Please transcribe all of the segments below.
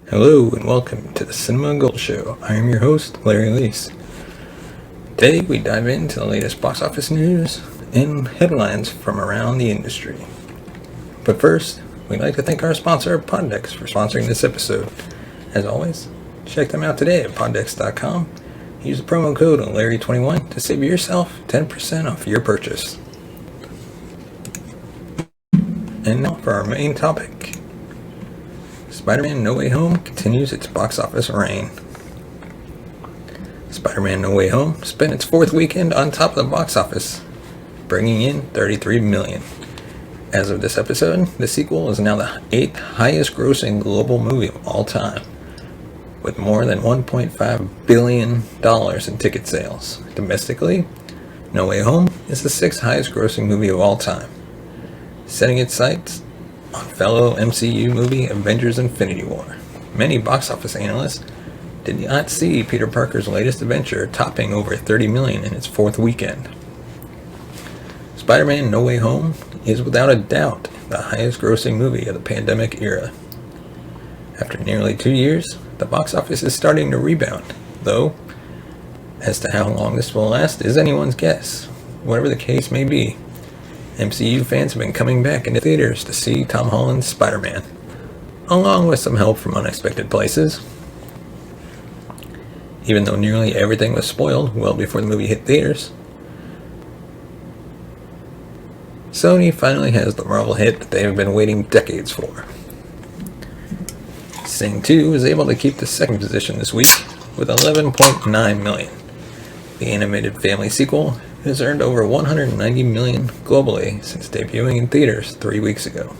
Hello and welcome to the Cinema Gold Show. I am your host, Larry Leese. Today we dive into the latest box office news and headlines from around the industry. But first, we'd like to thank our sponsor, Poddex, for sponsoring this episode. As always, check them out today at poddex.com. Use the promo code Larry21 to save yourself 10% off your purchase. And now for our main topic. Spider-Man No Way Home continues its box office reign. Spider-Man No Way Home spent its fourth weekend on top of the box office, bringing in $33 million. As of this episode, the sequel is now the 8th highest grossing global movie of all time, with more than $1.5 billion in ticket sales. Domestically, No Way Home is the 6th highest grossing movie of all time, setting its sights on fellow MCU movie Avengers Infinity War. Many box office analysts did not see Peter Parker's latest adventure topping over $30 million in its fourth weekend. Spider-Man No Way Home is without a doubt the highest grossing movie of the pandemic era. After nearly 2 years, the box office is starting to rebound, though as to how long this will last is anyone's guess. Whatever the case may be, MCU fans have been coming back into theaters to see Tom Holland's Spider-Man, along with some help from unexpected places. Even though nearly everything was spoiled well before the movie hit theaters, Sony finally has the Marvel hit that they have been waiting decades for. Sing 2 was able to keep the second position this week with $11.9 million. The animated family sequel has earned over $190 million globally since debuting in theaters 3 weeks ago.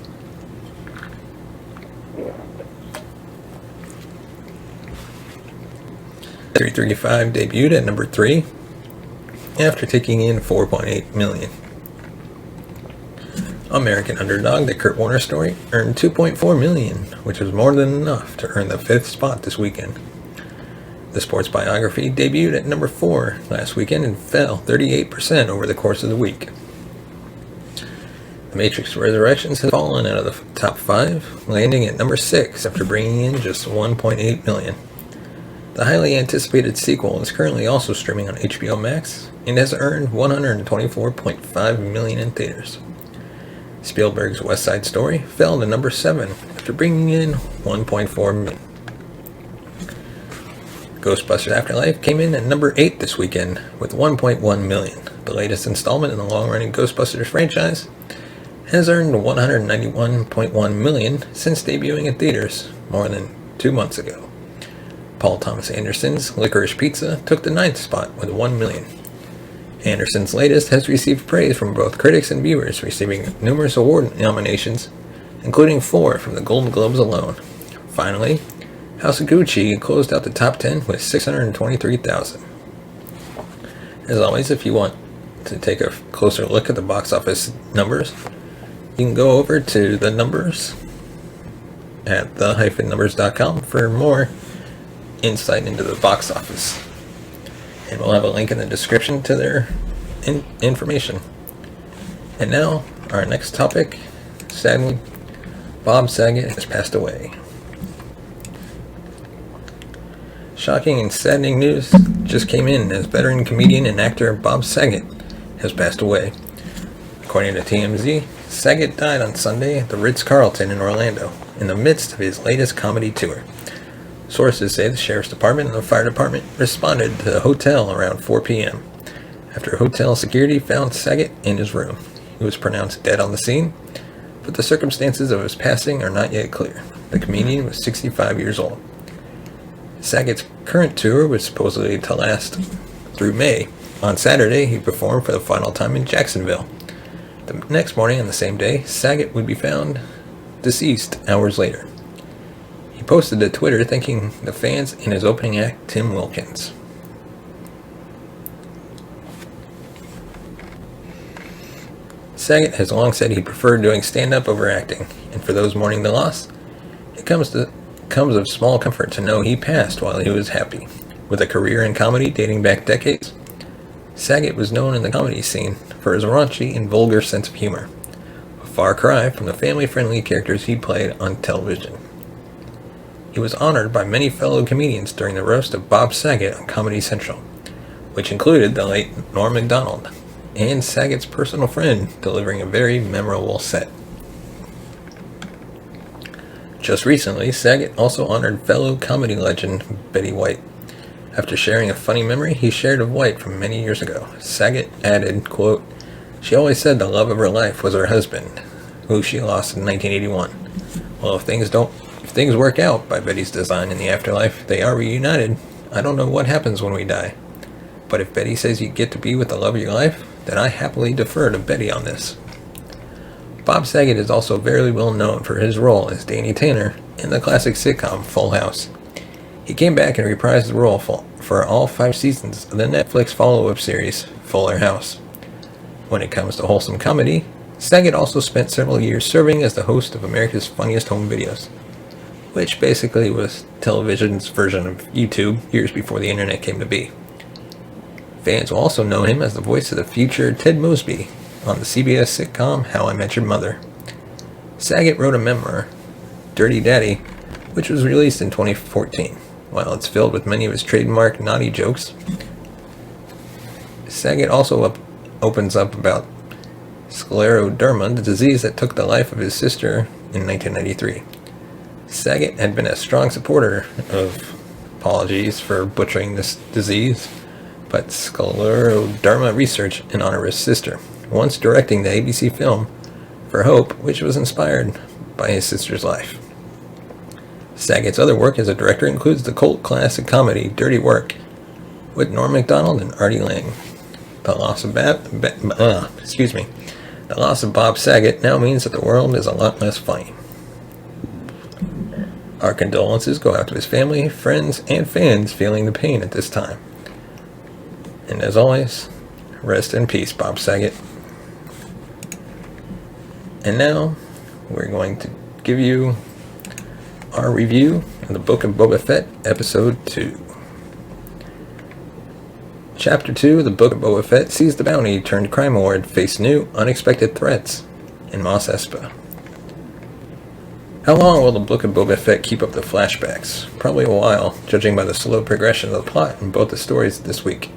$335 debuted at number 3 after taking in $4.8 million. American Underdog, the Kurt Warner story, earned $2.4 million, which was more than enough to earn the 5th spot this weekend. The sports biography debuted at number 4 last weekend and fell 38% over the course of the week. The Matrix Resurrections has fallen out of the top 5, landing at number 6 after bringing in just $1.8 million. The highly anticipated sequel is currently also streaming on HBO Max and has earned $124.5 million in theaters. Spielberg's West Side Story fell to number 7 after bringing in $1.4 million. Ghostbusters Afterlife came in at number 8 this weekend with $1.1 million. The latest installment in the long-running Ghostbusters franchise has earned $191.1 million since debuting in theaters more than 2 months ago. Paul Thomas Anderson's Licorice Pizza took the 9th spot with $1 million. Anderson's latest has received praise from both critics and viewers, receiving numerous award nominations, including 4 from the Golden Globes alone. Finally, House of Gucci closed out the top 10 with $623,000. As always, if you want to take a closer look at the box office numbers, you can go over to the numbers at the-numbers.com for more insight into the box office. And we'll have a link in the description to their information. And now, our next topic. Sadly, Bob Saget has passed away. Shocking and saddening news just came in as veteran comedian and actor Bob Saget has passed away. According to TMZ, Saget died on Sunday at the Ritz-Carlton in Orlando in the midst of his latest comedy tour. Sources say the Sheriff's Department and the Fire Department responded to the hotel around 4 p.m. after hotel security found Saget in his room. He was pronounced dead on the scene, but the circumstances of his passing are not yet clear. The comedian was 65 years old. Saget's current tour was supposedly to last through May. On Saturday, he performed for the final time in Jacksonville. The next morning on the same day, Saget would be found deceased hours later. He posted to Twitter thanking the fans in his opening act, Tim Wilkins. Saget has long said he preferred doing stand-up over acting, and for those mourning the loss, it comes of small comfort to know he passed while he was happy. With a career in comedy dating back decades, Saget was known in the comedy scene for his raunchy and vulgar sense of humor, a far cry from the family-friendly characters he played on television. He he was honored by many fellow comedians during the roast of Bob Saget on Comedy Central, which included the late Norm Macdonald and Saget's personal friend delivering a very memorable set. Just recently, Saget also honored fellow comedy legend Betty White. After sharing a funny memory he shared of White from many years ago, Saget added, quote, "She always said the love of her life was her husband, who she lost in 1981. Well, if things work out by Betty's design in the afterlife, they are reunited. I don't know what happens when we die. But if Betty says you get to be with the love of your life, then I happily defer to Betty on this." Bob Saget is also very well known for his role as Danny Tanner in the classic sitcom Full House. He came back and reprised the role for all 5 seasons of the Netflix follow-up series Fuller House. When it comes to wholesome comedy, Saget also spent several years serving as the host of America's Funniest Home Videos, which basically was television's version of YouTube years before the internet came to be. Fans will also know him as the voice of the future Ted Mosby on the CBS sitcom How I Met Your Mother. Saget wrote a memoir, Dirty Daddy, which was released in 2014. While it's filled with many of his trademark naughty jokes, Saget also opens up about scleroderma, the disease that took the life of his sister in 1993. Saget had been a strong supporter of apologies for butchering this disease, but scleroderma research in honor of his sister, once directing the ABC film For Hope, which was inspired by his sister's life. Saget's other work as a director includes the cult classic comedy Dirty Work with Norm Macdonald and Artie Lang. The loss of Bob Saget now means that the world is a lot less funny. Our condolences go out to his family, friends, and fans feeling the pain at this time. And as always, rest in peace, Bob Saget. And now, we're going to give you our review of the Book of Boba Fett, Episode 2. Chapter 2 of the Book of Boba Fett sees the bounty-turned-crime lord face new, unexpected threats in Mos Espa. How long will the Book of Boba Fett keep up the flashbacks? Probably a while, judging by the slow progression of the plot in both the stories this week.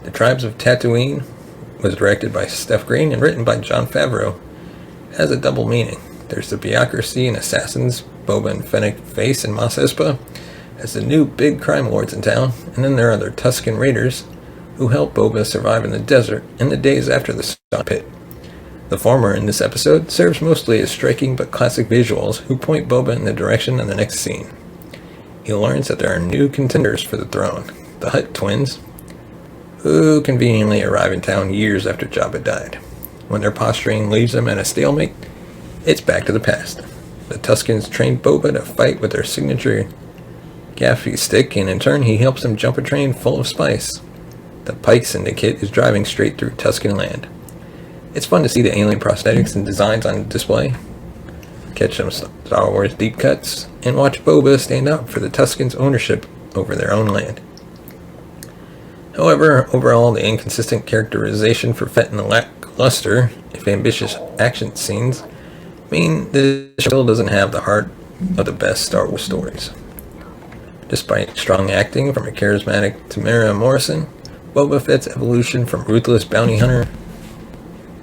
The Tribes of Tatooine was directed by Steph Green and written by Jon Favreau. It has a double meaning. There's the bureaucracy and assassins Boba and Fennec face in Mos Espa as the new big crime lords in town, and then there are the Tusken Raiders who help Boba survive in the desert in the days after the Stone Pit. The former in this episode serves mostly as striking but classic visuals who point Boba in the direction of the next scene. He learns that there are new contenders for the throne, the Hutt twins, who conveniently arrive in town years after Jabba died. When their posturing leaves them at a stalemate, it's back to the past. The Tuskens train Boba to fight with their signature gaffy stick, and in turn he helps them jump a train full of spice. The Pike Syndicate is driving straight through Tusken land. It's fun to see the alien prosthetics and designs on display, catch some Star Wars deep cuts, and watch Boba stand up for the Tuskens' ownership over their own land. However, overall, the inconsistent characterization for Fett and the lackluster, if ambitious, action scenes mean the show still doesn't have the heart of the best Star Wars stories. Despite strong acting from a charismatic Tamara Morrison, Boba Fett's evolution from ruthless bounty hunter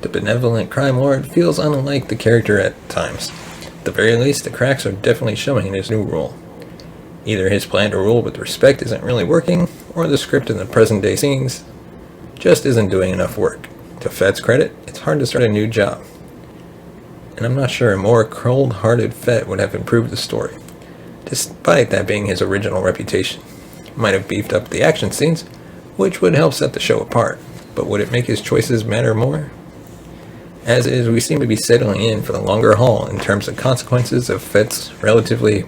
to benevolent crime lord feels unlike the character at times. At the very least, the cracks are definitely showing in his new role. Either his plan to rule with respect isn't really working, or the script in the present-day scenes just isn't doing enough work. To Fett's credit, it's hard to start a new job, and I'm not sure a more cold-hearted Fett would have improved the story, despite that being his original reputation. He might have beefed up the action scenes, which would help set the show apart, but would it make his choices matter more? As is, we seem to be settling in for the longer haul in terms of consequences of Fett's relatively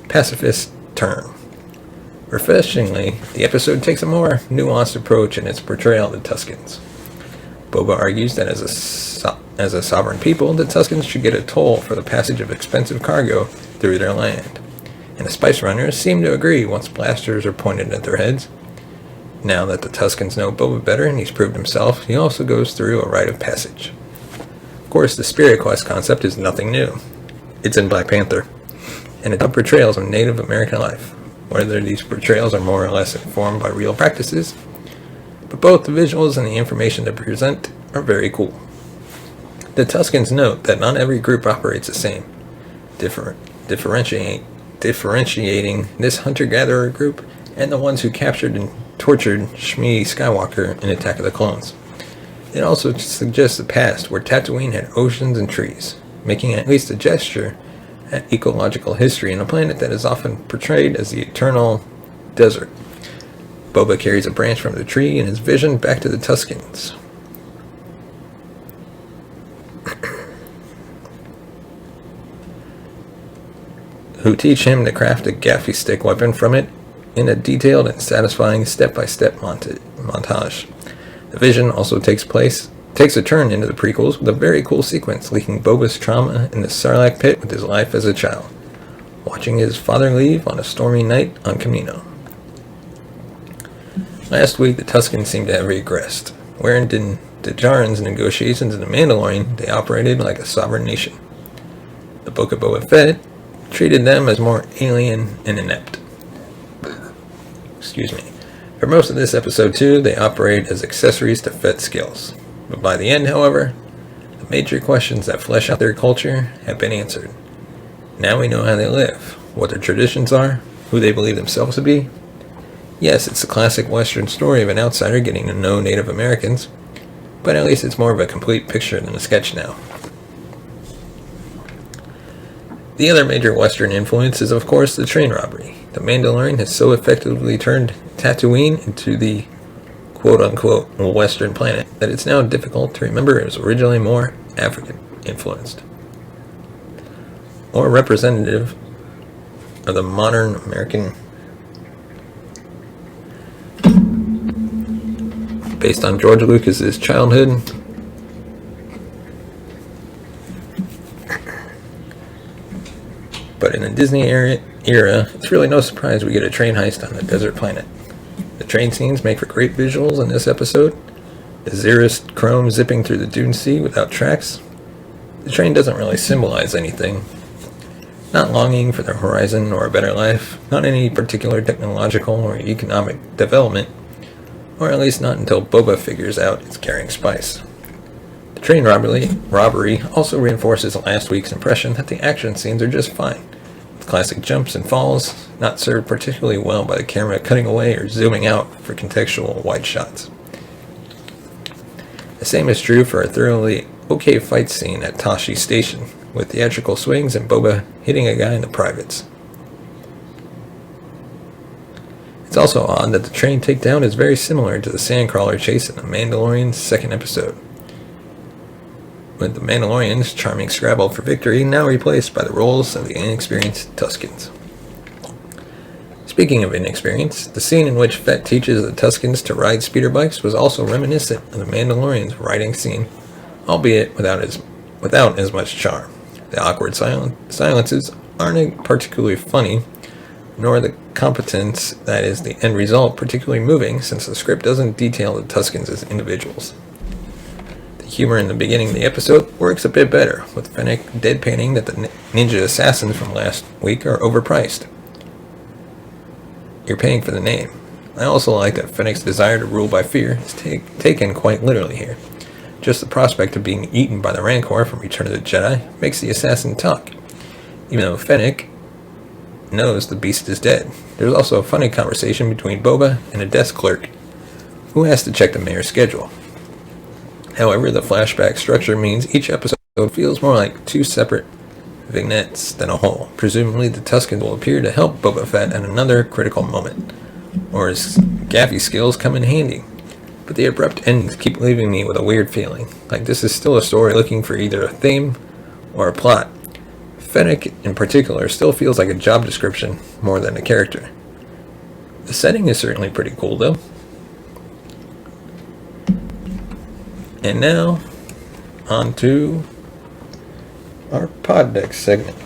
pacifist term. Refreshingly, the episode takes a more nuanced approach in its portrayal of the Tuskens. Boba argues that as a sovereign people, the Tuskens should get a toll for the passage of expensive cargo through their land, and the Spice Runners seem to agree once blasters are pointed at their heads. Now that the Tuskens know Boba better and he's proved himself, he also goes through a rite of passage. Of course, the Spirit Quest concept is nothing new. It's in Black Panther, and adult portrayals of Native American life, whether these portrayals are more or less informed by real practices, but both the visuals and the information they present are very cool. The Tuscans note that not every group operates the same, differentiating this hunter-gatherer group and the ones who captured and tortured Shmi Skywalker in Attack of the Clones. It also suggests a past where Tatooine had oceans and trees, making at least a gesture at ecological history in a planet that is often portrayed as the eternal desert. Boba carries a branch from the tree in his vision back to the Tuscans. Who teach him to craft a gaffy stick weapon from it in a detailed and satisfying step-by-step montage. The vision also takes a turn into the prequels with a very cool sequence linking Boba's trauma in the Sarlacc pit with his life as a child, watching his father leave on a stormy night on Kamino. Last week, the Tuscans seemed to have regressed, wherein in Djarin's negotiations in The Mandalorian, they operated like a sovereign nation. The Book of Boba Fett treated them as more alien and inept. For most of this episode 2, they operate as accessories to Fett's skills. But by the end, however, the major questions that flesh out their culture have been answered. Now we know how they live, what their traditions are, who they believe themselves to be. Yes, it's the classic Western story of an outsider getting to know Native Americans, but at least it's more of a complete picture than a sketch now. The other major Western influence is, of course, the train robbery. The Mandalorian has so effectively turned Tatooine into the quote-unquote Western planet that it's now difficult to remember it was originally more African-influenced, or representative of the modern American, based on George Lucas's childhood. But in the Disney era, it's really no surprise we get a train heist on a desert planet. The train scenes make for great visuals in this episode. The Xeris chrome zipping through the dune sea without tracks. The train doesn't really symbolize anything. Not longing for the horizon or a better life, not any particular technological or economic development, or at least not until Boba figures out it's carrying spice. The train robbery also reinforces last week's impression that the action scenes are just fine, with classic jumps and falls not served particularly well by the camera cutting away or zooming out for contextual wide shots. The same is true for a thoroughly okay fight scene at Tashi Station, with theatrical swings and Boba hitting a guy in the privates. It's also odd that the train takedown is very similar to the sandcrawler chase in The Mandalorian's second episode, with the Mandalorian's charming scrabble for victory now replaced by the roles of the inexperienced Tuscans. Speaking of inexperience, the scene in which Fett teaches the Tuscans to ride speeder bikes was also reminiscent of the Mandalorian's riding scene, albeit without as much charm. The awkward silences aren't particularly funny, nor the competence that is the end result particularly moving, since the script doesn't detail the Tuscans as individuals. The humor in the beginning of the episode works a bit better, with Fennec deadpanning that the ninja assassins from last week are overpriced. You're paying for the name. I also like that Fennec's desire to rule by fear is taken quite literally here. Just the prospect of being eaten by the Rancor from Return of the Jedi makes the assassin talk, even though Fennec knows the beast is dead. There's also a funny conversation between Boba and a desk clerk, who has to check the mayor's schedule. However, the flashback structure means each episode feels more like two separate vignettes than a whole. Presumably, the Tuscans will appear to help Boba Fett at another critical moment, or his gaffy skills come in handy. But the abrupt endings keep leaving me with a weird feeling, like this is still a story looking for either a theme or a plot. Fennec, in particular, still feels like a job description more than a character. The setting is certainly pretty cool, though. And now, on to our pod deck segment,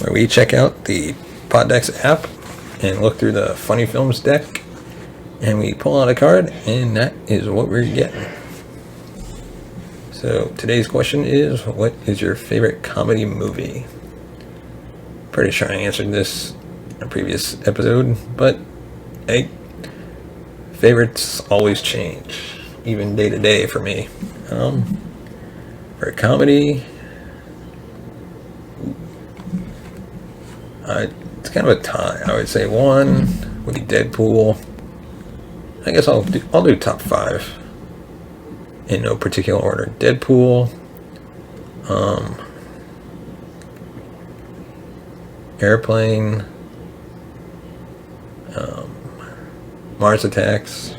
where we check out the Poddex app and look through the Funny Films deck, and we pull out a card, and that is what we're getting. So today's question is, what is your favorite comedy movie? Pretty sure I answered this in a previous episode, but hey, favorites always change, even day to day for me. For a comedy, it's kind of a tie. I would say one would be Deadpool. I guess I'll do top 5 in no particular order. Deadpool, Airplane, Mars Attacks.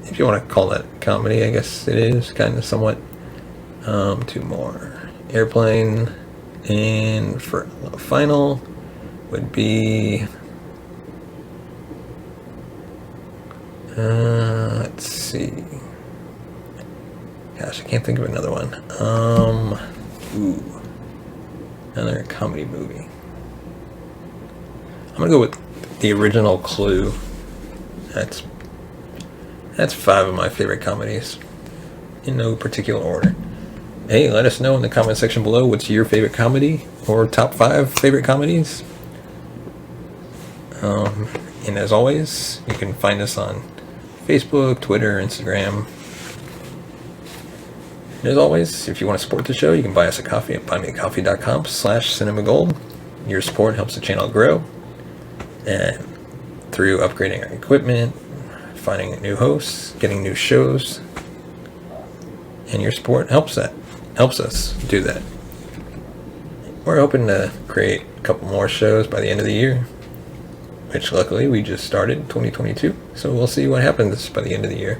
If you want to call that comedy, I guess it is kind of somewhat. 2 more. Airplane, and for final would be let's see. Gosh, I can't think of another one. Another comedy movie. I'm gonna go with the original Clue. That's 5 of my favorite comedies, in no particular order. Hey, let us know in the comment section below what's your favorite comedy or top 5 favorite comedies. And as always, you can find us on Facebook, Twitter, Instagram. And as always, if you want to support the show, you can buy us a coffee at buymeacoffee.com/cinemagold. Your support helps the channel grow, and through upgrading our equipment, finding new hosts, getting new shows, and your support helps us do that. We're hoping to create a couple more shows by the end of the year, which luckily we just started 2022, so we'll see what happens by the end of the year.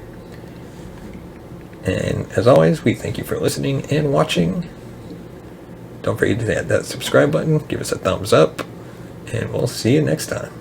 And as always, we thank you for listening and watching. Don't forget to hit that subscribe button, give us a thumbs up, and we'll see you next time.